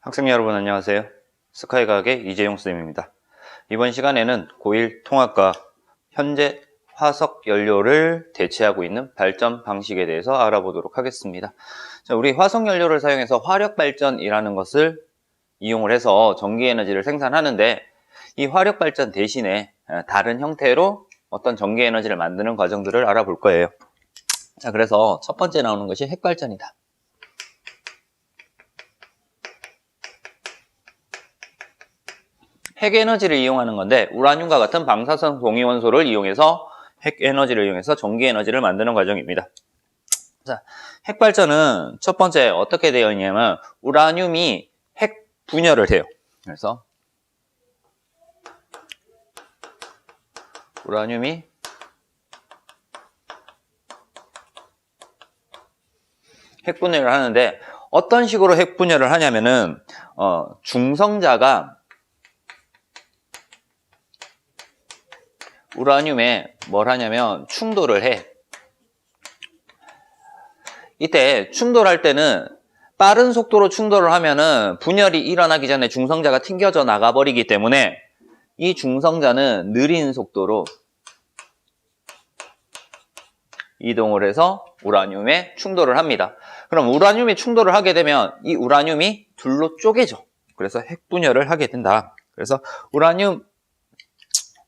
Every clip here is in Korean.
학생 여러분 안녕하세요. 스카이과학의 이재용 선생님입니다. 이번 시간에는 고1 통합과 현재 화석 연료를 대체하고 있는 발전 방식에 대해서 알아보도록 하겠습니다. 자, 우리 화석 연료를 사용해서 화력 발전이라는 것을 이용을 해서 전기 에너지를 생산하는데, 이 화력 발전 대신에 다른 형태로 어떤 전기 에너지를 만드는 과정들을 알아볼 거예요. 자, 그래서 첫 번째 나오는 것이 핵발전이다. 핵에너지를 이용하는 건데, 우라늄과 같은 방사성 동위원소를 이용해서 핵에너지를 이용해서 전기에너지를 만드는 과정입니다. 자, 핵발전은 첫 번째 어떻게 되어 있냐면 우라늄이 핵 분열을 해요. 그래서 우라늄이 핵 분열을 하는데, 어떤 식으로 핵 분열을 하냐면은 중성자가 우라늄에 뭘 하냐면 충돌을 해. 이때 충돌할 때는 빠른 속도로 충돌을 하면은 분열이 일어나기 전에 중성자가 튕겨져 나가버리기 때문에 이 중성자는 느린 속도로 이동을 해서 우라늄에 충돌을 합니다. 그럼 우라늄이 충돌을 하게 되면 이 우라늄이 둘로 쪼개져. 그래서 핵 분열을 하게 된다. 그래서 우라늄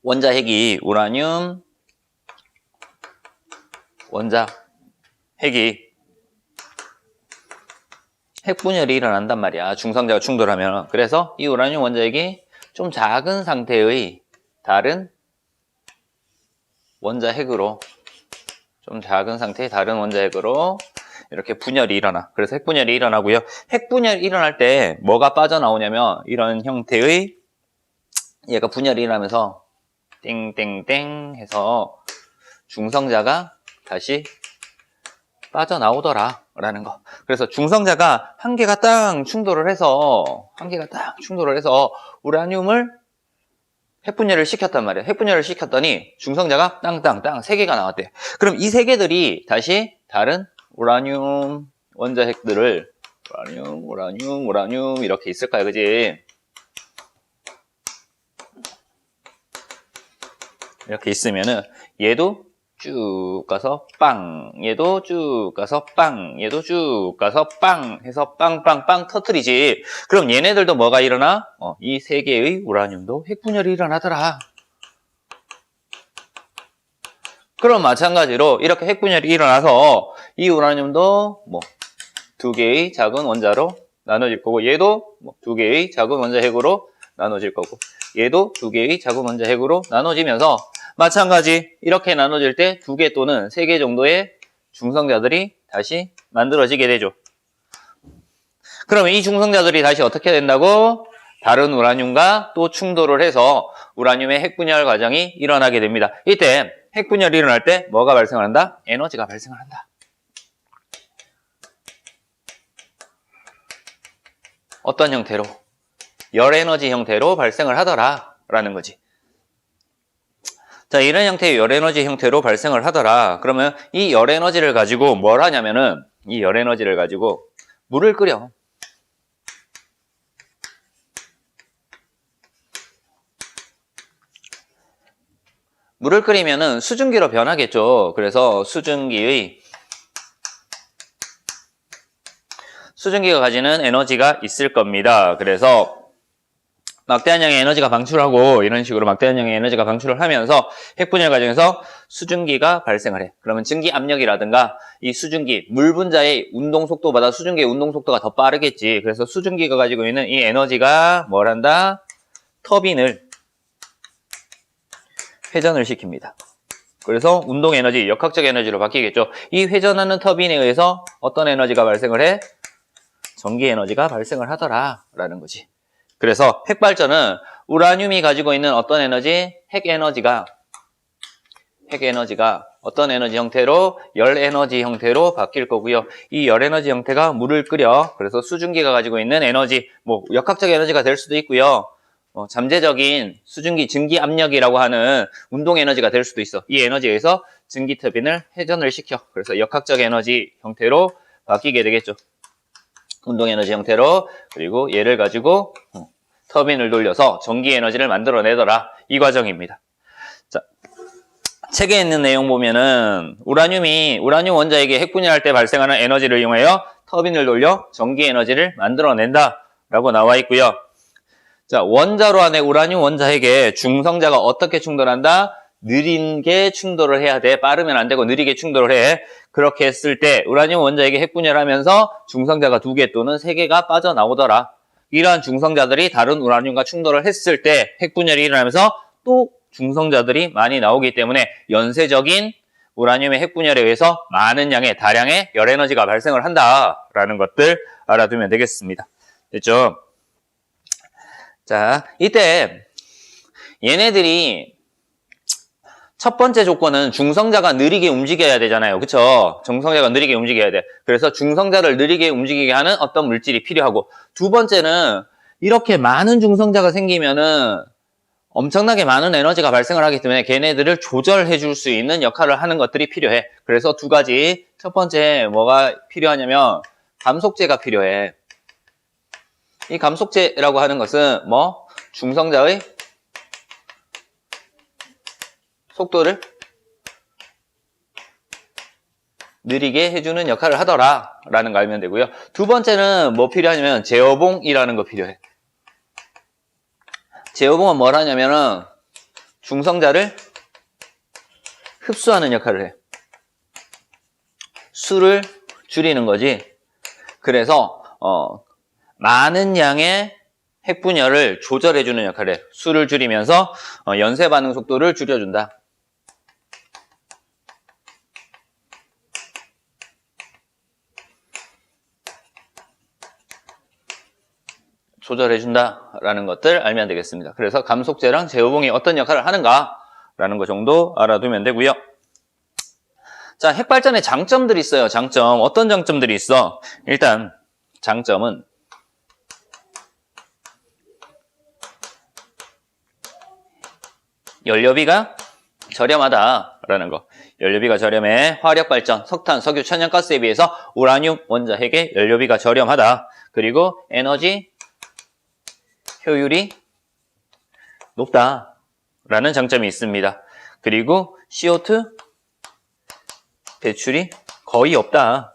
원자핵이 우라늄 원자핵이 핵 분열이 일어난단 말이야. 중성자가 충돌하면. 그래서 이 우라늄 원자핵이 좀 작은 상태의 다른 원자핵으로 이렇게 분열이 일어나. 그래서 핵 분열이 일어나고요. 핵 분열이 일어날 때 뭐가 빠져나오냐면 이런 형태의 얘가 분열이 일어나면서 땡땡땡 해서 중성자가 다시 빠져나오더라 라는 거. 그래서 중성자가 한 개가 딱 충돌을 해서 우라늄을 핵분열을 시켰단 말이에요. 핵분열을 시켰더니 중성자가 땅땅땅 3개가 나왔대요. 그럼 이 3개들이 다시 다른 우라늄 원자핵들을 우라늄 이렇게 있을까요? 그지? 이렇게 있으면은 얘도 쭉 가서 빵, 얘도 쭉 가서 빵, 얘도 쭉 가서 빵 해서 빵빵빵 터뜨리지. 그럼 얘네들도 뭐가 일어나? 이 3개의 우라늄도 핵분열이 일어나더라. 그럼 마찬가지로 이렇게 핵분열이 일어나서 이 우라늄도 뭐 2개의 작은 원자로 나눠질 거고, 얘도 뭐 2개의 작은 원자핵으로 나눠질 거고, 얘도 2개의 작은 원자핵으로 나눠지면서 마찬가지 이렇게 나눠질 때 2개 또는 3개 정도의 중성자들이 다시 만들어지게 되죠. 그러면 이 중성자들이 다시 어떻게 된다고? 다른 우라늄과 또 충돌을 해서 우라늄의 핵분열 과정이 일어나게 됩니다. 이때 핵분열이 일어날 때 뭐가 발생을 한다? 에너지가 발생을 한다. 어떤 형태로? 열에너지 형태로 발생을 하더라 라는 거지. 자, 이런 형태의 열에너지 형태로 발생을 하더라. 그러면 이 열에너지를 가지고 뭘 하냐면은 이 열에너지를 가지고 물을 끓여. 물을 끓이면은 수증기로 변하겠죠. 그래서 수증기가 가지는 에너지가 있을 겁니다. 그래서 막대한 양의 에너지가 방출하고 이런 식으로 막대한 양의 에너지가 방출을 하면서 핵분열 과정에서 수증기가 발생을 해. 그러면 증기 압력이라든가 이 수증기, 물 분자의 운동 속도보다 수증기의 운동 속도가 더 빠르겠지. 그래서 수증기가 가지고 있는 이 에너지가 뭘 한다? 터빈을 회전을 시킵니다. 그래서 운동 에너지, 역학적 에너지로 바뀌겠죠. 이 회전하는 터빈에 의해서 어떤 에너지가 발생을 해? 전기 에너지가 발생을 하더라 라는 거지. 그래서 핵발전은 우라늄이 가지고 있는 어떤 에너지? 핵에너지가 어떤 에너지 형태로? 열에너지 형태로 바뀔 거고요. 이 열에너지 형태가 물을 끓여. 그래서 수증기가 가지고 있는 에너지, 뭐 역학적 에너지가 될 수도 있고요. 잠재적인 수증기 증기 압력이라고 하는 운동 에너지가 될 수도 있어. 이 에너지에 의해서 증기 터빈을 회전을 시켜. 그래서 역학적 에너지 형태로 바뀌게 되겠죠. 운동 에너지 형태로, 그리고 얘를 가지고 터빈을 돌려서 전기 에너지를 만들어내더라. 이 과정입니다. 자, 책에 있는 내용 보면은 우라늄 원자에게 핵분열할 때 발생하는 에너지를 이용하여 터빈을 돌려 전기 에너지를 만들어낸다 라고 나와 있고요. 자, 원자로 안에 우라늄 원자에게 중성자가 어떻게 충돌한다? 느리게 충돌을 해야 돼. 빠르면 안 되고 느리게 충돌을 해. 그렇게 했을 때 우라늄 원자에게 핵분열하면서 중성자가 2개 또는 3개가 빠져나오더라. 이러한 중성자들이 다른 우라늄과 충돌을 했을 때 핵분열이 일어나면서 또 중성자들이 많이 나오기 때문에 연쇄적인 우라늄의 핵분열에 의해서 많은 양의 다량의 열에너지가 발생을 한다라는 것들 알아두면 되겠습니다. 됐죠? 자, 이때 얘네들이 첫 번째 조건은 중성자가 느리게 움직여야 되잖아요. 그쵸? 중성자가 느리게 움직여야 돼. 그래서 중성자를 느리게 움직이게 하는 어떤 물질이 필요하고, 두 번째는 이렇게 많은 중성자가 생기면은 엄청나게 많은 에너지가 발생을 하기 때문에 걔네들을 조절해 줄 수 있는 역할을 하는 것들이 필요해. 그래서 두 가지, 첫 번째 뭐가 필요하냐면 감속제가 필요해. 이 감속제라고 하는 것은 중성자의 속도를 느리게 해주는 역할을 하더라 라는 거 알면 되고요. 두 번째는 뭐 필요하냐면 제어봉이라는 거 필요해. 제어봉은 뭘 하냐면은 중성자를 흡수하는 역할을 해. 수를 줄이는 거지. 그래서 많은 양의 핵분열을 조절해주는 역할을 해. 수를 줄이면서 연쇄 반응 속도를 줄여준다. 조절해준다라는 것들 알면 되겠습니다. 그래서 감속제랑 제어봉이 어떤 역할을 하는가라는 것 정도 알아두면 되고요. 자, 핵발전의 장점들이 있어요. 장점. 어떤 장점들이 있어? 일단 장점은 연료비가 저렴하다라는 거. 연료비가 저렴해. 화력발전, 석탄, 석유, 천연가스에 비해서 우라늄 원자핵의 연료비가 저렴하다. 그리고 에너지 효율이 높다라는 장점이 있습니다. 그리고 CO2 배출이 거의 없다.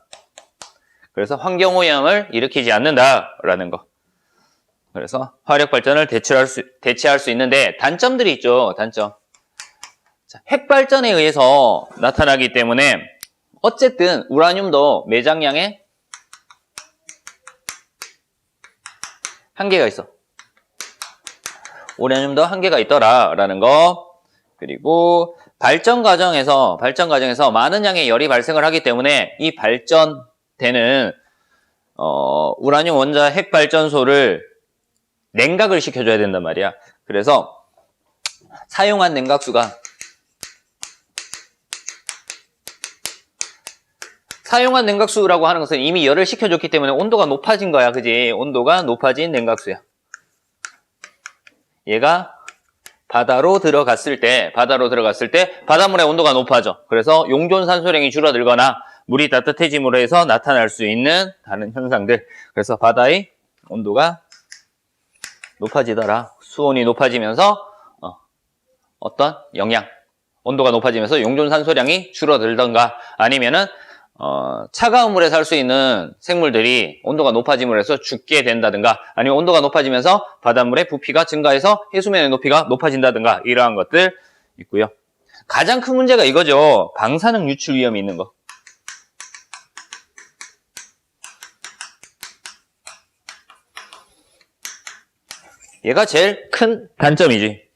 그래서 환경오염을 일으키지 않는다라는 거. 그래서 화력발전을 대체할 수 있는데 단점들이 있죠. 단점. 자, 핵발전에 의해서 나타나기 때문에 어쨌든 우라늄도 매장량에 한계가 있어. 우라늄도 한계가 있더라라는 거. 그리고 발전 과정에서 많은 양의 열이 발생을 하기 때문에 이 발전되는 우라늄 원자 핵발전소를 냉각을 시켜줘야 된단 말이야. 그래서 사용한 냉각수가 사용한 냉각수라고 하는 것은 이미 열을 식혀줬기 때문에 온도가 높아진 거야. 그지? 온도가 높아진 냉각수야. 얘가 바다로 들어갔을 때 바닷물의 온도가 높아져. 그래서 용존산소량이 줄어들거나 물이 따뜻해짐으로 해서 나타날 수 있는 다른 현상들. 그래서 바다의 온도가 높아지더라. 수온이 높아지면서 어떤 영향, 온도가 높아지면서 용존산소량이 줄어들던가 아니면은 차가운 물에 살 수 있는 생물들이 온도가 높아짐으로 해서 죽게 된다든가 아니면 온도가 높아지면서 바닷물의 부피가 증가해서 해수면의 높이가 높아진다든가 이러한 것들 있고요. 가장 큰 문제가 이거죠. 방사능 유출 위험이 있는 거. 얘가 제일 큰 단점이지.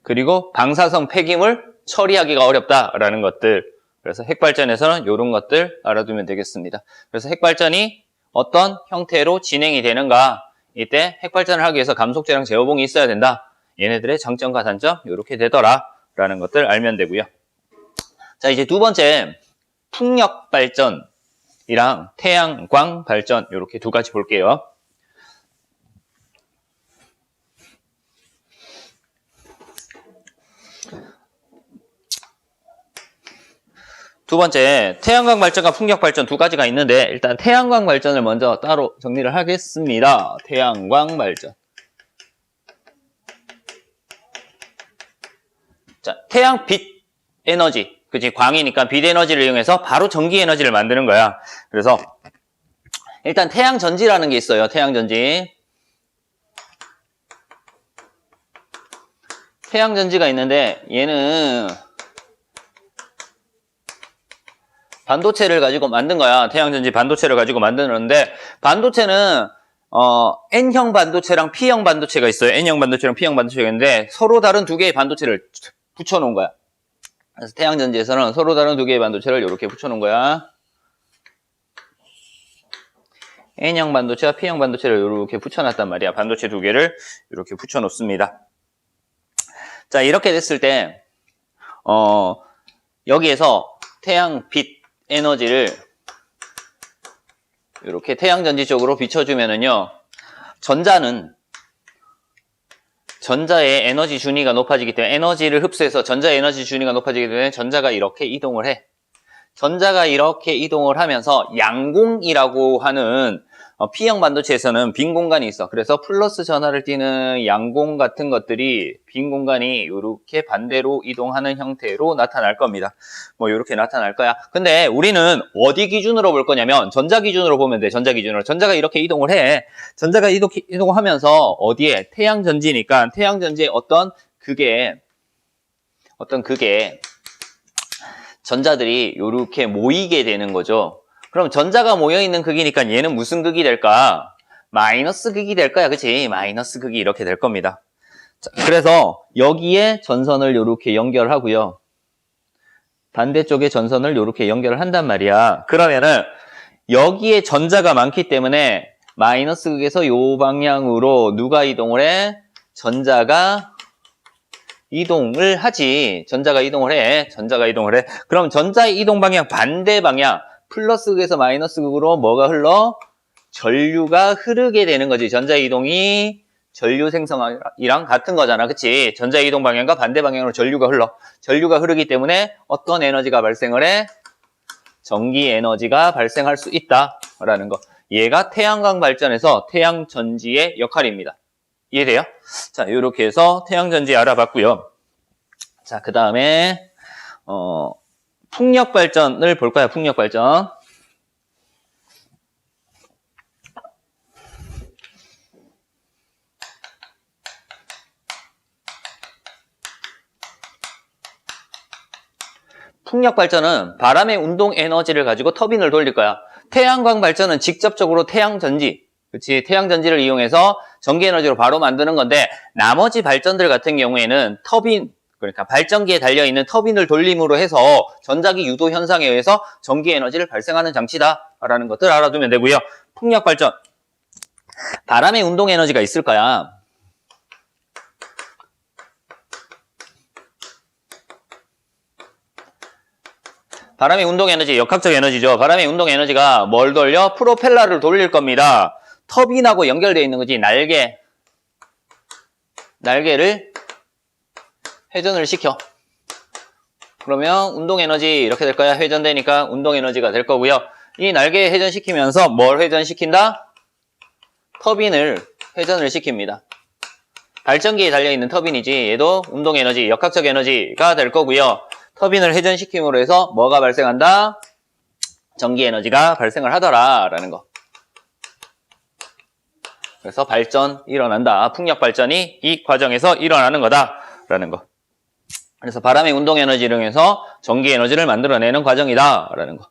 그리고 방사성 폐기물 처리하기가 어렵다라는 것들. 그래서 핵발전에서는 이런 것들 알아두면 되겠습니다. 그래서 핵발전이 어떤 형태로 진행이 되는가, 이때 핵발전을 하기 위해서 감속제랑 제어봉이 있어야 된다. 얘네들의 장점과 단점 이렇게 되더라라는 것들 알면 되고요. 자, 이제 두 번째 풍력 발전이랑 태양광 발전 이렇게 두 가지 볼게요. 두 번째, 태양광 발전과 풍력 발전 두 가지가 있는데 일단 태양광 발전을 먼저 따로 정리를 하겠습니다. 태양광 발전. 자, 태양 빛 에너지. 그치? 광이니까 빛 에너지를 이용해서 바로 전기 에너지를 만드는 거야. 그래서 일단 태양 전지라는 게 있어요. 태양 전지. 태양 전지가 있는데 얘는 반도체를 가지고 만든 거야. 태양전지 반도체를 가지고 만드는데 반도체는 N형 반도체랑 P형 반도체가 있어요. N형 반도체랑 P형 반도체가 있는데 서로 다른 두 개의 반도체를 붙여놓은 거야. 그래서 태양전지에서는 서로 다른 두 개의 반도체를 이렇게 붙여놓은 거야. N형 반도체와 P형 반도체를 이렇게 붙여놨단 말이야. 반도체 두 개를 이렇게 붙여놓습니다. 자, 이렇게 됐을 때 여기에서 태양 빛 에너지를 이렇게 태양전지 쪽으로 비춰주면은요, 전자의 에너지 준위가 높아지기 때문에 에너지를 흡수해서 전자의 에너지 준위가 높아지기 때문에 전자가 이렇게 이동을 해. 전자가 이렇게 이동을 하면서 양공이라고 하는 P형 반도체에서는 빈 공간이 있어. 그래서 플러스 전하를 띠는 양공 같은 것들이 빈 공간이 이렇게 반대로 이동하는 형태로 나타날 겁니다. 뭐 이렇게 나타날 거야. 근데 우리는 어디 기준으로 볼 거냐면 전자 기준으로 보면 돼. 전자 기준으로. 전자가 이렇게 이동을 해. 전자가 이동하면서 어디에? 태양전지니까 태양전지의 어떤 극에 전자들이 이렇게 모이게 되는 거죠. 그럼 전자가 모여있는 극이니까 얘는 무슨 극이 될까? 마이너스 극이 될 거야. 그치? 마이너스 극이 이렇게 될 겁니다. 자, 그래서 여기에 전선을 이렇게 연결하고요. 반대쪽에 전선을 이렇게 연결을 한단 말이야. 그러면은 여기에 전자가 많기 때문에 마이너스 극에서 요 방향으로 누가 이동을 해? 전자가 이동을 하지. 전자가 이동을 해. 그럼 전자의 이동 방향 반대 방향. 플러스 극에서 마이너스 극으로 뭐가 흘러? 전류가 흐르게 되는 거지. 전자의 이동이 전류 생성이랑 같은 거잖아. 그치? 전자의 이동 방향과 반대 방향으로 전류가 흘러. 전류가 흐르기 때문에 어떤 에너지가 발생을 해? 전기 에너지가 발생할 수 있다라는 거. 얘가 태양광 발전에서 태양전지의 역할입니다. 이해돼요? 자, 이렇게 해서 태양전지 알아봤고요. 자, 그 다음에 풍력 발전을 볼 거야. 풍력 발전. 풍력 발전은 바람의 운동 에너지를 가지고 터빈을 돌릴 거야. 태양광 발전은 직접적으로 태양전지, 그치? 태양전지를 이용해서 전기 에너지로 바로 만드는 건데 나머지 발전들 같은 경우에는 터빈, 그러니까 발전기에 달려있는 터빈을 돌림으로 해서 전자기 유도 현상에 의해서 전기 에너지를 발생하는 장치다라는 것들 알아두면 되고요. 풍력 발전. 바람의 운동 에너지가 있을 거야. 바람의 운동 에너지, 역학적 에너지죠. 바람의 운동 에너지가 뭘 돌려? 프로펠러를 돌릴 겁니다. 터빈하고 연결되어 있는 거지. 날개를 회전을 시켜. 그러면 운동 에너지 이렇게 될 거야. 회전되니까 운동 에너지가 될 거고요. 이 날개 회전시키면서 뭘 회전시킨다? 터빈을 회전을 시킵니다. 발전기에 달려있는 터빈이지. 얘도 운동 에너지, 역학적 에너지가 될 거고요. 터빈을 회전시킴으로 해서 뭐가 발생한다? 전기 에너지가 발생을 하더라라는 거. 그래서 발전 일어난다. 풍력 발전이 이 과정에서 일어나는 거다라는 거. 그래서 바람의 운동 에너지를 이용해서 전기 에너지를 만들어내는 과정이다라는 거.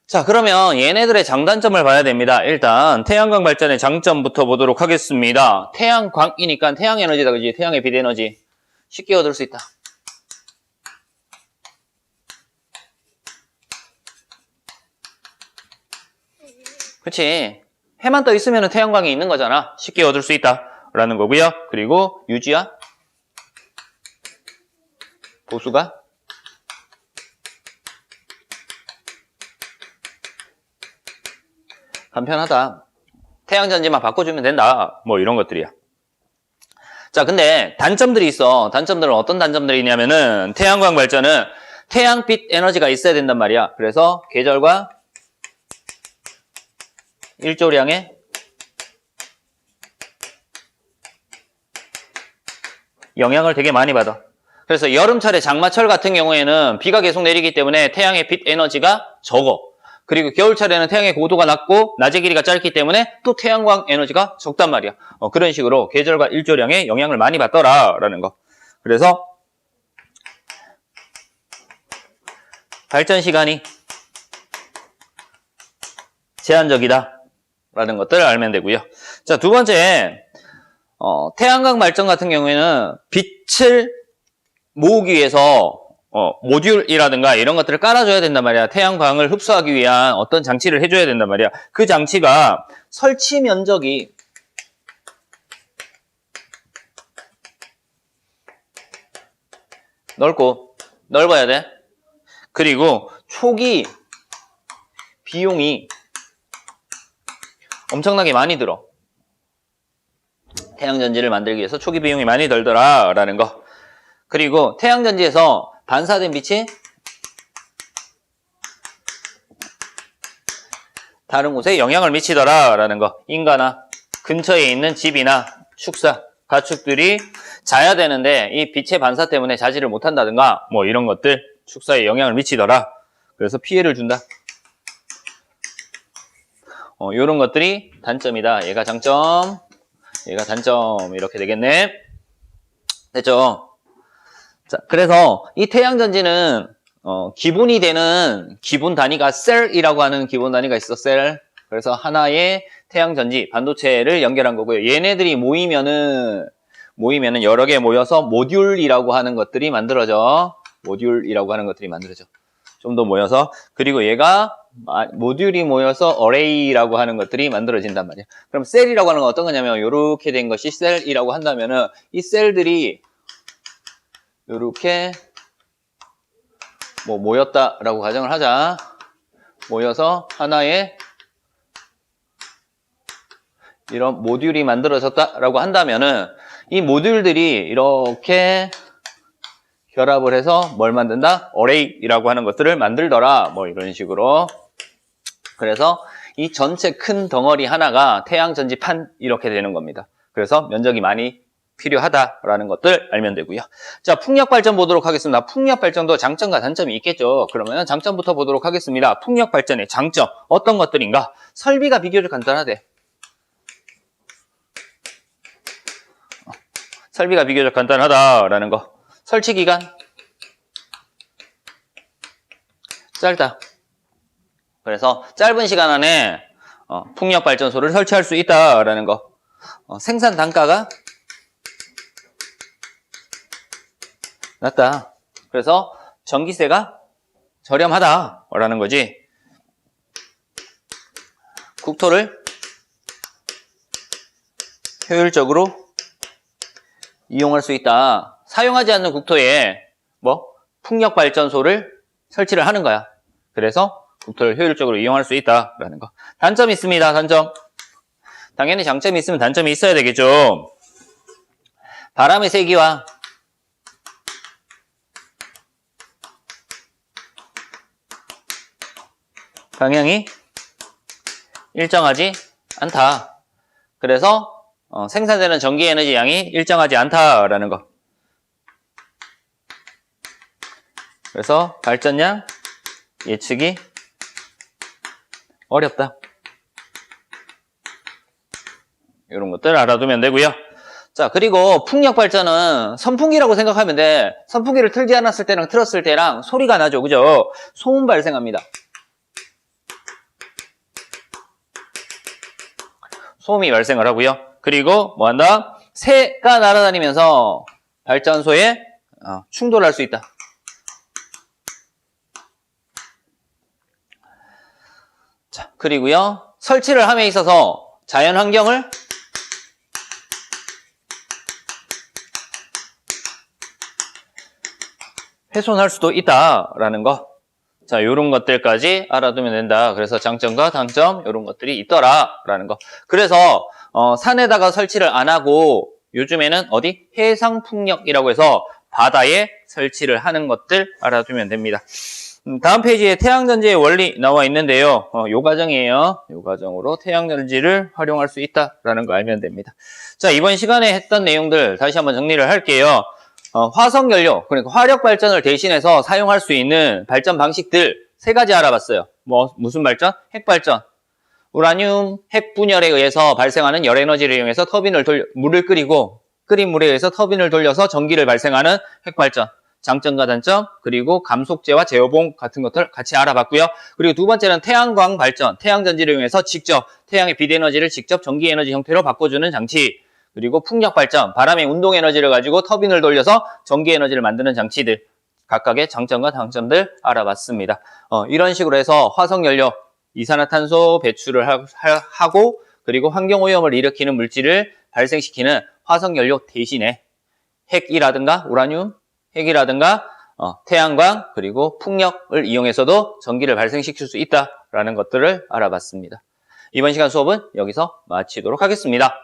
자, 그러면 얘네들의 장단점을 봐야 됩니다. 일단 태양광 발전의 장점부터 보도록 하겠습니다. 태양광이니까 태양 에너지다, 그지? 태양의 빛 에너지 쉽게 얻을 수 있다. 그치? 해만 떠 있으면 태양광이 있는 거잖아. 쉽게 얻을 수 있다라는 거고요. 그리고 유지와 보수가 간편하다. 태양전지만 바꿔주면 된다. 뭐 이런 것들이야. 자, 근데 단점들이 있어. 단점들은 어떤 단점들이 있냐면은 태양광 발전은 태양빛 에너지가 있어야 된단 말이야. 그래서 계절과 일조량의 영향을 되게 많이 받아. 그래서 여름철에 장마철 같은 경우에는 비가 계속 내리기 때문에 태양의 빛 에너지가 적어. 그리고 겨울철에는 태양의 고도가 낮고 낮의 길이가 짧기 때문에 또 태양광 에너지가 적단 말이야. 그런 식으로 계절과 일조량에 영향을 많이 받더라라는 거. 그래서 발전 시간이 제한적이다 라는 것들을 알면 되고요. 자, 두 번째, 태양광 발전 같은 경우에는 빛을 모으기 위해서 모듈이라든가 이런 것들을 깔아줘야 된단 말이야. 태양광을 흡수하기 위한 어떤 장치를 해줘야 된단 말이야. 그 장치가 설치 면적이 넓어야 돼. 그리고 초기 비용이 엄청나게 많이 들어. 태양전지를 만들기 위해서 초기 비용이 많이 들더라라는 거. 그리고 태양전지에서 반사된 빛이 다른 곳에 영향을 미치더라라는 거. 인가나 근처에 있는 집이나 축사, 가축들이 자야 되는데 이 빛의 반사 때문에 자지를 못한다든가 뭐 이런 것들 축사에 영향을 미치더라. 그래서 피해를 준다. 이런 것들이 단점이다. 얘가 장점, 얘가 단점 이렇게 되겠네. 됐죠? 자, 그래서 이 태양전지는 기본이 되는 기본 단위가 셀이라고 하는 기본 단위가 있어. 셀. 그래서 하나의 태양전지 반도체를 연결한 거고요. 얘네들이 모이면은 여러 개 모여서 모듈이라고 하는 것들이 만들어져. 좀 더 모여서. 그리고 얘가 모듈이 모여서 어레이라고 하는 것들이 만들어진단 말이야. 그럼 셀이라고 하는 건 어떤 거냐면 이렇게 된 것이 셀이라고 한다면은 이 셀들이 이렇게 모였다라고 가정을 하자. 모여서 하나의 이런 모듈이 만들어졌다라고 한다면은 이 모듈들이 이렇게 결합을 해서 뭘 만든다? 어레이라고 하는 것들을 만들더라. 뭐 이런 식으로. 그래서 이 전체 큰 덩어리 하나가 태양전지판 이렇게 되는 겁니다. 그래서 면적이 많이 필요하다라는 것들 알면 되고요. 자, 풍력발전 보도록 하겠습니다. 풍력발전도 장점과 단점이 있겠죠. 그러면 장점부터 보도록 하겠습니다. 풍력발전의 장점 어떤 것들인가? 설비가 비교적 간단하대. 설비가 비교적 간단하다라는 거. 설치 기간 짧다. 그래서 짧은 시간 안에 풍력발전소를 설치할 수 있다라는 거. 생산 단가가 낮다. 그래서 전기세가 저렴하다라는 거지. 국토를 효율적으로 이용할 수 있다. 사용하지 않는 국토에 풍력발전소를 설치를 하는 거야. 그래서 국토를 효율적으로 이용할 수 있다라는 거. 단점이 있습니다. 단점. 당연히 장점이 있으면 단점이 있어야 되겠죠. 바람의 세기와 방향이 일정하지 않다. 그래서 생산되는 전기 에너지 양이 일정하지 않다라는 거. 그래서 발전량 예측이 어렵다. 이런 것들 알아두면 되고요. 자, 그리고 풍력 발전은 선풍기라고 생각하면 돼. 선풍기를 틀지 않았을 때랑 틀었을 때랑 소리가 나죠. 그죠? 소음 발생합니다. 소음이 발생을 하고요. 그리고 뭐 한다? 새가 날아다니면서 발전소에 충돌할 수 있다. 자, 그리고요. 설치를 함에 있어서 자연 환경을 훼손할 수도 있다라는 거. 자, 요런 것들까지 알아두면 된다. 그래서 장점과 단점 요런 것들이 있더라라는 거. 그래서 산에다가 설치를 안 하고 요즘에는 어디 해상풍력이라고 해서 바다에 설치를 하는 것들 알아두면 됩니다. 다음 페이지에 태양전지의 원리 나와 있는데요. 요 과정이에요. 요 과정으로 태양전지를 활용할 수 있다라는 거 알면 됩니다. 자, 이번 시간에 했던 내용들 다시 한번 정리를 할게요. 화석연료, 그러니까 화력 발전을 대신해서 사용할 수 있는 발전 방식들 3가지 알아봤어요. 무슨 발전? 핵발전. 우라늄 핵 분열에 의해서 발생하는 열 에너지를 이용해서 물을 끓이고 끓인 물에 의해서 터빈을 돌려서 전기를 발생하는 핵발전. 장점과 단점, 그리고 감속재와 제어봉 같은 것들 같이 알아봤고요. 그리고 두 번째는 태양광 발전, 태양전지를 이용해서 직접 태양의 빛 에너지를 직접 전기 에너지 형태로 바꿔주는 장치. 그리고 풍력 발전, 바람의 운동 에너지를 가지고 터빈을 돌려서 전기 에너지를 만드는 장치들. 각각의 장점과 단점들 알아봤습니다. 이런 식으로 해서 화석연료, 이산화탄소 배출을 하고 그리고 환경오염을 일으키는 물질을 발생시키는 화석연료 대신에 핵이라든가 우라늄, 핵이라든가 태양광 그리고 풍력을 이용해서도 전기를 발생시킬 수 있다라는 것들을 알아봤습니다. 이번 시간 수업은 여기서 마치도록 하겠습니다.